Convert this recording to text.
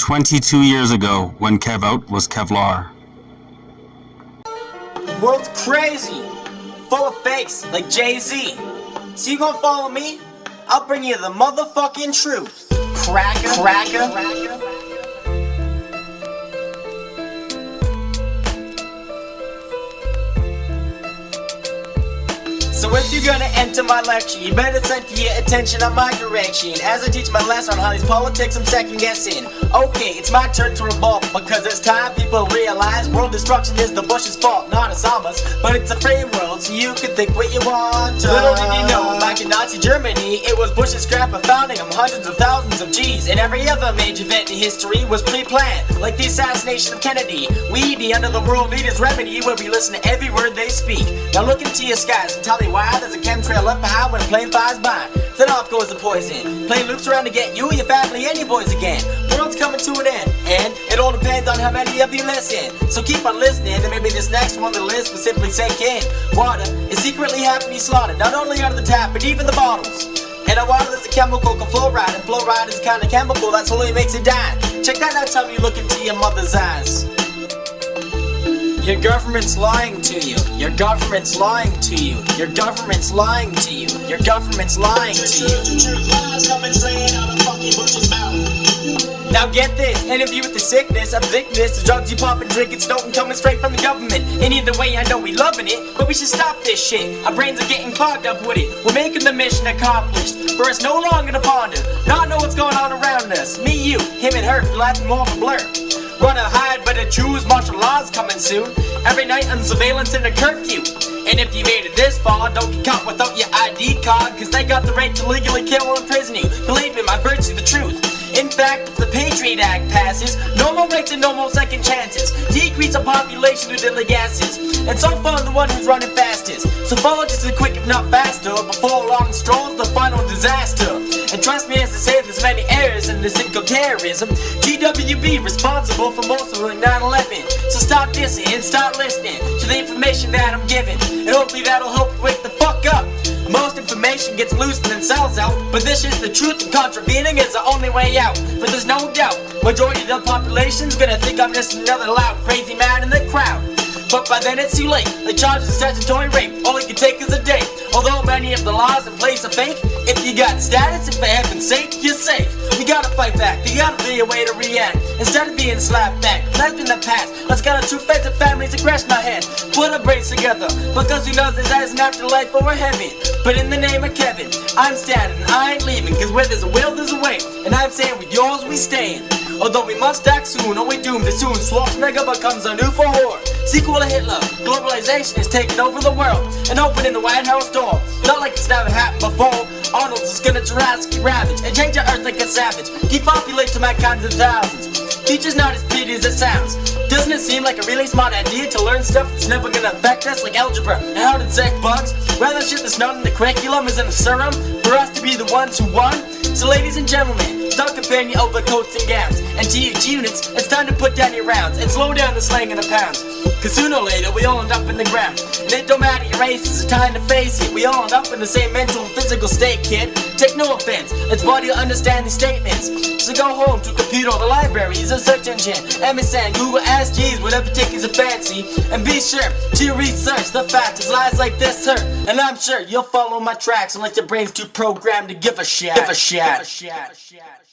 22 years ago when Kevout was Kevlar. World's crazy, full of fakes like Jay-Z. So you gonna follow me? I'll bring you the motherfucking truth. Cracker. So if you're gonna enter my lecture, you better center your attention on my direction as I teach my lesson on how these politics I'm second guessing. Okay, it's my turn to revolt because it's time people realize world destruction is the Bush's fault, not Osama's. But it's a free world, so you can think what you want. Little did you know, back in Nazi Germany, it was Bush's scrap of founding of hundreds of thousands of G's, and every other major event in history was pre-planned, like the assassination of Kennedy. We be under the world leaders' remedy where we listen to every word they speak. Now look into your skies and tell me why there's a chemtrail left behind when a plane flies by. Then off goes the poison. Plane loops around to get you, your family, and your boys again. World's coming to an end, and it all depends on how many of you listen. So keep on listening, and maybe this next one on the list will simply sink in. Water is secretly happening slaughtered, not only out of the tap, but even the bottles. And in water there's a chemical called fluoride, and fluoride is the kind of chemical that slowly makes it die. Check that out time you look into your mother's eyes. Your government's lying to you. Your government's lying to you. Your government's lying to you. Your government's lying to you. Now get this, interview with the sickness of sickness, the drugs you pop and drink and snorting coming straight from the government. And either way I know we loving it, but we should stop this shit. Our brains are getting clogged up with it. We're making the mission accomplished. For us no longer to ponder, not know what's going on around us. Me, you, him and her feel like more of a blur. Wanna hide, but the Jews, martial law's coming soon. Every night on surveillance and a curfew. And if you made it this far, don't get caught without your ID card, cause they got the right to legally kill or imprison you. Believe me, my bird's the truth. In fact, if the Patriot Act passes, no more rights and no more second chances. Decrease the population due to the gases. And so far the one who's running fastest. So follow just as quick if not faster, before long strolls the final disaster. And trust me as I say there's many errors in this eco-terrorism. GWB responsible for most of like 9/11. So stop dissing and start listening to the information that I'm giving. And hopefully that'll help you wake the fuck up. Most information gets loosed and sells out, but this is the truth and contravening is the only way out. But there's no doubt, majority of the population's gonna think I'm just another loud crazy man in the crowd. But by then it's too late, they charge us statutory rape, all it can take is a day. Although many of the laws in place are fake, if you got status and for heaven's sake, you're safe. We gotta fight back, there gotta be a way to react, instead of being slapped back, left in the past. Let's get our true faith of families and crash my head, put our brains together, because who knows if there's an afterlife or a heaven. But in the name of Kevin, I'm standing, I ain't leaving, cause where there's a will, there's a way. And I'm saying with yours we stand. Although we must act soon, or we doomed to soon. Schwarzenegger becomes a new for whore. Sequel to Hitler, globalization is taking over the world and opening the White House door. Not like it's never happened before. Arnold's is gonna Jurassic ravage and change the earth like a savage. Depopulate to mankind in thousands. Future's not as pretty as it sounds. Doesn't it seem like a really smart idea to learn stuff that's never gonna affect us, like algebra and how to detect bugs? Rather shit that's not in the curriculum is in the serum for us to be the ones who won. So ladies and gentlemen, stop comparing your overcoats and gowns. And to you units, it's time to put down your rounds and slow down the slang in the pounds. Cause sooner or later we all end up in the ground. And it don't matter your race, it's time to face it. We all end up in the same mental and physical state, kid. Take no offense, it's body to understand these statements. So go home to a computer or the library, use a search engine, MSN, Google, Ask Jeeves, whatever tickets are fancy. And be sure to research the facts, as lies like this hurt. And I'm sure you'll follow my tracks unless your brain's too programmed to give a shit. Give a shit.